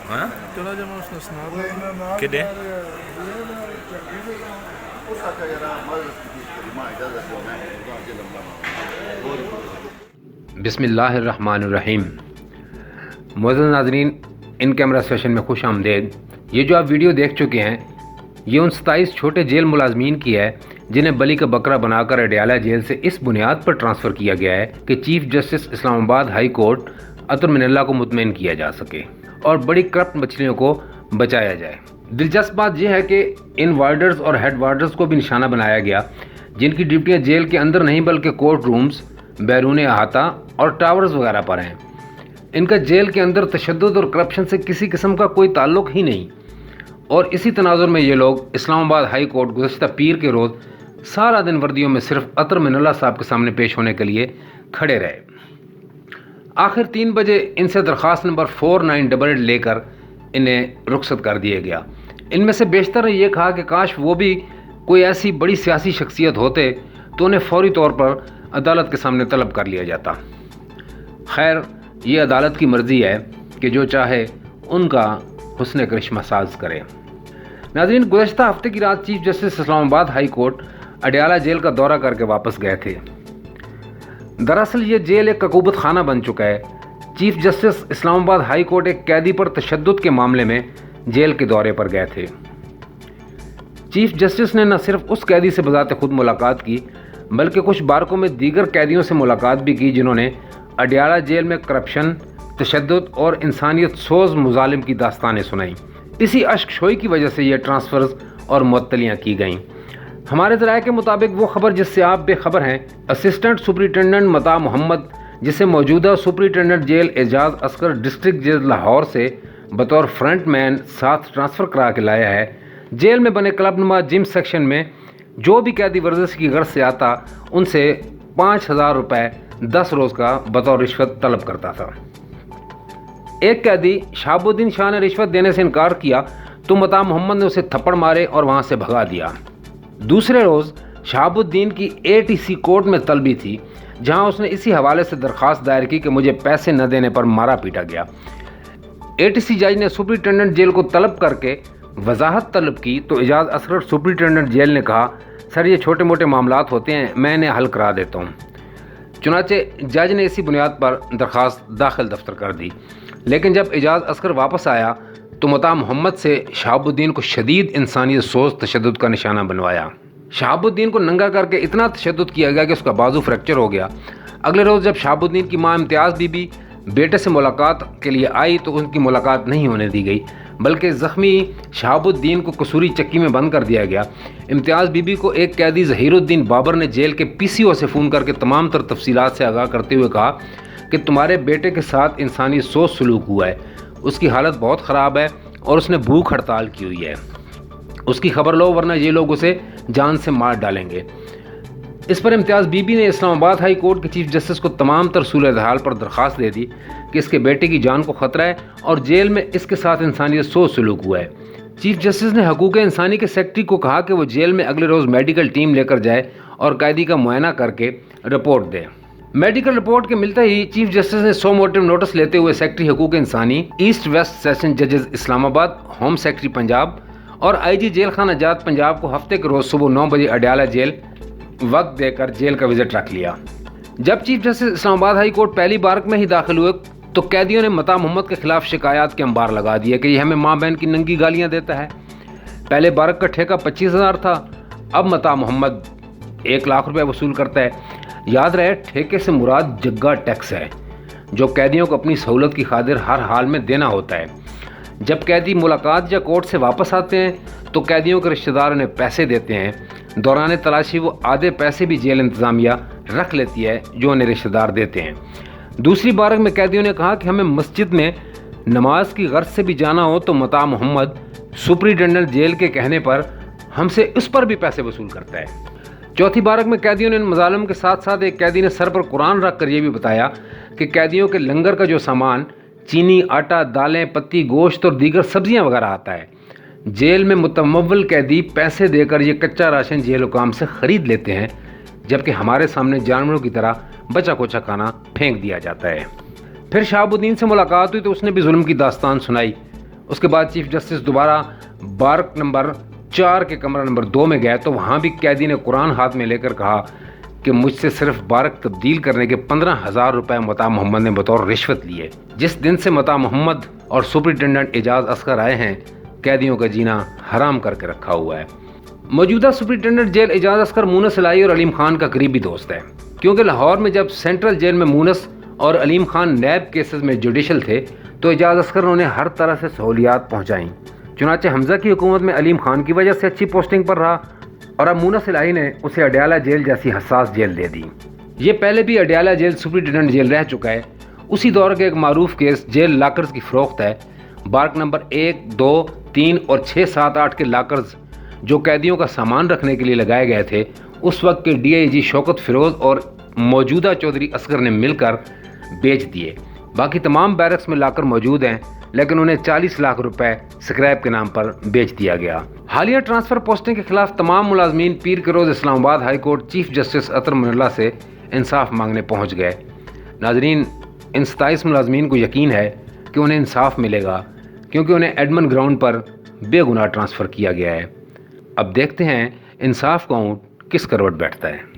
ها Toda llamamos نسنار كده بسم اللہ الرحمن الرحیم۔ معزز ناظرین، ان کیمرہ سیشن میں خوش آمدید۔ یہ جو آپ ویڈیو دیکھ چکے ہیں یہ ان 27 چھوٹے جیل ملازمین کی ہے جنہیں بلی کا بکرا بنا کر اڈیالہ جیل سے اس بنیاد پر ٹرانسفر کیا گیا ہے کہ چیف جسٹس اسلام آباد ہائی کورٹ عطر من اللہ کو مطمئن کیا جا سکے اور بڑی کرپٹ مچھلیوں کو بچایا جائے۔ دلچسپ بات یہ ہے کہ ان وارڈرز اور ہیڈ وارڈرز کو بھی نشانہ بنایا گیا جن کی ڈیوٹیاں جیل کے اندر نہیں بلکہ کورٹ رومز، بیرون احاطہ اور ٹاورز وغیرہ پر ہیں۔ ان کا جیل کے اندر تشدد اور کرپشن سے کسی قسم کا کوئی تعلق ہی نہیں، اور اسی تناظر میں یہ لوگ اسلام آباد ہائی کورٹ گزشتہ پیر کے روز سارا دن وردیوں میں صرف عطر من اللہ صاحب کے سامنے پیش ہونے کے لیے کھڑے رہے۔ آخر 3 بجے ان سے درخواست نمبر 4988 لے کر انہیں رخصت کر دیا گیا۔ ان میں سے بیشتر نے یہ کہا کہ کاش وہ بھی کوئی ایسی بڑی سیاسی شخصیت ہوتے تو انہیں فوری طور پر عدالت کے سامنے طلب کر لیا جاتا۔ خیر، یہ عدالت کی مرضی ہے کہ جو چاہے ان کا حسن کرشمہ ساز کرے۔ ناظرین، گزشتہ ہفتے کی رات چیف جسٹس اسلام آباد ہائی کورٹ اڈیالہ جیل کا دورہ کر کے واپس گئے تھے۔ دراصل یہ جیل ایک عقوبت خانہ بن چکا ہے۔ چیف جسٹس اسلام آباد ہائی کورٹ ایک قیدی پر تشدد کے معاملے میں جیل کے دورے پر گئے تھے۔ چیف جسٹس نے نہ صرف اس قیدی سے بذات خود ملاقات کی بلکہ کچھ بارکوں میں دیگر قیدیوں سے ملاقات بھی کی جنہوں نے اڈیالہ جیل میں کرپشن، تشدد اور انسانیت سوز مظالم کی داستانیں سنائیں۔ اسی اشک شوئی کی وجہ سے یہ ٹرانسفرز اور معطلیاں کی گئیں۔ ہمارے ذرائع کے مطابق وہ خبر جس سے آپ بے خبر ہیں، اسسٹنٹ سپرنٹنڈنٹ متا محمد، جسے موجودہ سپرنٹنڈنٹ جیل اعجاز اصغر ڈسٹرکٹ جیل لاہور سے بطور فرنٹ مین ساتھ ٹرانسفر کرا کے لایا ہے۔ جیل میں بنے کلب نما جم سیکشن میں جو بھی قیدی ورزش کی غرض سے آتا ان سے 5000 روپے 10 روز کا بطور رشوت طلب کرتا تھا۔ ایک قیدی شہاب الدین شاہ نے رشوت دینے سے انکار کیا تو متا محمد نے اسے تھپڑ مارے اور وہاں سے بھگا دیا۔ دوسرے روز شہاب الدین کی ATC کورٹ میں طلبی تھی جہاں اس نے اسی حوالے سے درخواست دائر کی کہ مجھے پیسے نہ دینے پر مارا پیٹا گیا۔ ATC جج نے سپرنٹنڈنٹ جیل کو طلب کر کے وضاحت طلب کی تو اعجاز اصغر سپرنٹنڈنٹ جیل نے کہا، سر یہ چھوٹے موٹے معاملات ہوتے ہیں، میں انہیں حل کرا دیتا ہوں۔ چنانچہ جج نے اسی بنیاد پر درخواست داخل دفتر کر دی، لیکن جب اعجاز اصغر واپس آیا تو متا محمد سے شہاب الدین کو شدید انسانیت سوز تشدد کا نشانہ بنوایا۔ شہاب الدین کو ننگا کر کے اتنا تشدد کیا گیا کہ اس کا بازو فریکچر ہو گیا۔ اگلے روز جب شہاب الدین کی ماں امتیاز بی بی بیٹے سے ملاقات کے لیے آئی تو ان کی ملاقات نہیں ہونے دی گئی بلکہ زخمی شہاب الدین کو قصوری چکی میں بند کر دیا گیا۔ امتیاز بی بی کو ایک قیدی ظہیر الدین بابر نے جیل کے PCO سے فون کر کے تمام تر تفصیلات سے آگاہ کرتے ہوئے کہا کہ تمہارے بیٹے کے ساتھ انسانی سوز سلوک ہوا ہے، اس کی حالت بہت خراب ہے اور اس نے بھوک ہڑتال کی ہوئی ہے، اس کی خبر لو ورنہ یہ لوگ اسے جان سے مار ڈالیں گے۔ اس پر امتیاز بی بی نے اسلام آباد ہائی کورٹ کے چیف جسٹس کو تمام تر صورتحال پر درخواست دے دی کہ اس کے بیٹے کی جان کو خطرہ ہے اور جیل میں اس کے ساتھ انسانیت سوز سلوک ہوا ہے۔ چیف جسٹس نے حقوق انسانی کے سیکرٹری کو کہا کہ وہ جیل میں اگلے روز میڈیکل ٹیم لے کر جائے اور قیدی کا معائنہ کر کے رپورٹ دے۔ میڈیکل رپورٹ کے ملتے ہی چیف جسٹس نے سو موٹو نوٹس لیتے ہوئے سیکرٹری حقوق انسانی، ایسٹ ویسٹ سیشن ججز اسلام آباد، ہوم سیکرٹری پنجاب اور IG جیل خانہ جات پنجاب کو ہفتے کے روز صبح 9 بجے اڈیالہ جیل وقت دے کر جیل کا وزٹ رکھ لیا۔ جب چیف جسٹس اسلام آباد ہائی کورٹ پہلی بارک میں ہی داخل ہوئے تو قیدیوں نے متا محمد کے خلاف شکایات کے انبار لگا دیے کہ یہ ہمیں ماں بہن کی ننگی گالیاں دیتا ہے۔ پہلے بارک کا ٹھیکہ 25,000 تھا، اب متا محمد 1 لاکھ روپے وصول کرتا ہے۔ یاد رہے ٹھیکے سے مراد جگہ ٹیکس ہے جو قیدیوں کو اپنی سہولت کی خاطر ہر حال میں دینا ہوتا ہے۔ جب قیدی ملاقات یا کورٹ سے واپس آتے ہیں تو قیدیوں کے رشتہ دار انہیں پیسے دیتے ہیں۔ دوران تلاشی وہ آدھے پیسے بھی جیل انتظامیہ رکھ لیتی ہے جو انہیں رشتہ دار دیتے ہیں۔ دوسری بارک میں قیدیوں نے کہا کہ ہمیں مسجد میں نماز کی غرض سے بھی جانا ہو تو متا محمد سپرنٹنڈنٹ جیل کے کہنے پر ہم سے اس پر بھی پیسے وصول کرتا ہے۔ چوتھی بارک میں قیدیوں نے ان مظالم کے ساتھ ساتھ ایک قیدی نے سر پر قرآن رکھ کر یہ بھی بتایا کہ قیدیوں کے لنگر کا جو سامان چینی، آٹا، دالیں، پتی، گوشت اور دیگر سبزیاں وغیرہ آتا ہے، جیل میں متمول قیدی پیسے دے کر یہ کچا راشن جیل حکام سے خرید لیتے ہیں جبکہ ہمارے سامنے جانوروں کی طرح بچا کوچا کھانا پھینک دیا جاتا ہے۔ پھر شہاب الدین سے ملاقات ہوئی تو اس نے بھی ظلم کی داستان سنائی۔ اس کے بعد چیف جسٹس دوبارہ بارک نمبر 4 کے کمرہ نمبر 2 میں گئے تو وہاں بھی قیدی نے قرآن ہاتھ میں لے کر کہا کہ مجھ سے صرف بارک تبدیل کرنے کے 15,000 روپے متا محمد نے بطور رشوت لیے۔ جس دن سے متا محمد اور سپرنٹینڈنٹ اعجاز اصغر آئے ہیں، قیدیوں کا جینا حرام کر کے رکھا ہوا ہے۔ موجودہ سپرنٹینڈنٹ جیل اعجاز اصغر مونس الہی اور علیم خان کا قریبی دوست ہے، کیونکہ لاہور میں جب سینٹرل جیل میں مونس اور علیم خان نیب کیسز میں جوڈیشل تھے تو اعجاز اصغر نے انہیں ہر طرح سے سہولیات پہنچائیں۔ چنانچہ حمزہ کی حکومت میں علیم خان کی وجہ سے اچھی پوسٹنگ پر رہا اور اب مونس الہی نے اسے اڈیالہ جیل جیسی حساس جیل دے دی۔ یہ پہلے بھی اڈیالہ جیل سپرنٹینڈنٹ جیل رہ چکا ہے۔ اسی دور کا ایک معروف کیس جیل لاکرز کی فروخت ہے۔ بارک نمبر 1، 2، 3 اور 6، 7، 8 کے لاکرز جو قیدیوں کا سامان رکھنے کے لیے لگائے گئے تھے، اس وقت کے ڈی آئی جی شوکت فیروز اور موجودہ چودھری اصغر نے مل کر بیچ دیے۔ باقی تمام بیرکس میں لاکر موجود ہیں، لیکن انہیں 40 لاکھ روپے سکریپ کے نام پر بیچ دیا گیا۔ حالیہ ٹرانسفر پوسٹنگ کے خلاف تمام ملازمین پیر کے روز اسلام آباد ہائی کورٹ چیف جسٹس عطر من اللہ سے انصاف مانگنے پہنچ گئے۔ ناظرین، ان 27 ملازمین کو یقین ہے کہ انہیں انصاف ملے گا، کیونکہ انہیں ایڈمن گراؤنڈ پر بے گناہ ٹرانسفر کیا گیا ہے۔ اب دیکھتے ہیں انصاف کا اونٹ کس کروٹ بیٹھتا ہے۔